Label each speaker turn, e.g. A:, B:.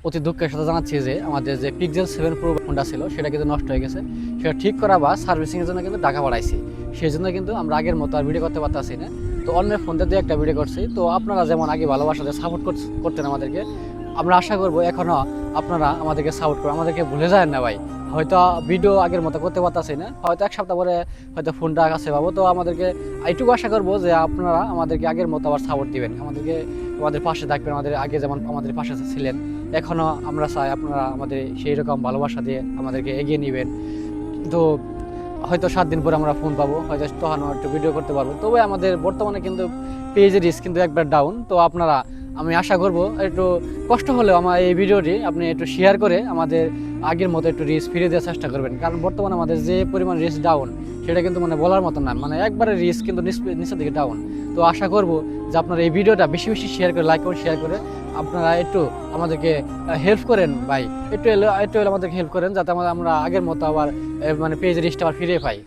A: অতি দুঃখের সাথে জানাচ্ছি যে আমাদের যে পিক্সেল 7 প্রো ফোনটা ছিল সেটা কিন্তু নষ্ট হয়ে গেছে। সেটা ঠিক করা বা সার্ভিসিংয়ের জন্য কিন্তু টাকা বাড়াইছি। সেই জন্য কিন্তু আমরা আগের মতো আর ভিডিও করতে পারতাছি না। তো অন্যের ফোন দিয়ে একটা ভিডিও করছি। তো আপনারা যেমন আগে ভালোবাসা দিয়ে সাপোর্ট করতেন আমাদেরকে, আমরা আশা করবো এখনও আপনারা আমাদেরকে সাপোর্ট করবেন, আমাদেরকে ভুলে যায় না ভাই। হয়তো ভিডিও আগের মতো করতে পারতাছি না, হয়তো এক সপ্তাহ পরে হয়তো ফোনটা কাছে পাবো। তো আমাদেরকে এইটুকু আশা করবো যে আপনারা আমাদেরকে আগের মতো আবার সাপোর্ট দিবেন, আমাদের পাশে থাকবেন, আমাদের আগে যেমন আমাদের পাশে ছিলেন এখনও আমরা চাই আপনারা আমাদের সেই রকম ভালোবাসা দিয়ে আমাদেরকে এগিয়ে নেবেন। তো হয়তো 7 দিন পরে আমরা ফোন পাবো, হয়তো তখন একটু ভিডিও করতে পারবো। তবে আমাদের বর্তমানে কিন্তু পেজের রিস্ক কিন্তু একবার ডাউন। তো আপনারা, আমি আশা করব একটু কষ্ট হলেও আমার এই ভিডিওটি আপনি একটু শেয়ার করে আমাদের আগের মতো একটু রিস্ক ফিরে দেওয়ার চেষ্টা করবেন। কারণ বর্তমানে আমাদের যে পরিমাণ রিস্ক ডাউন সেটা কিন্তু বলার মতো না, একবারে রিস্ক কিন্তু নিচের দিকে ডাউন। তো আশা করব যে আপনারা এই ভিডিওটা বেশি বেশি শেয়ার করে, লাইক করে শেয়ার করে আপনারা একটু আমাদেরকে হেল্প করেন ভাই। একটু এলে আমাদেরকে হেল্প করেন যাতে আমরা আগের মতো আবার পেজের রিস্কটা আবার ফিরে পাই।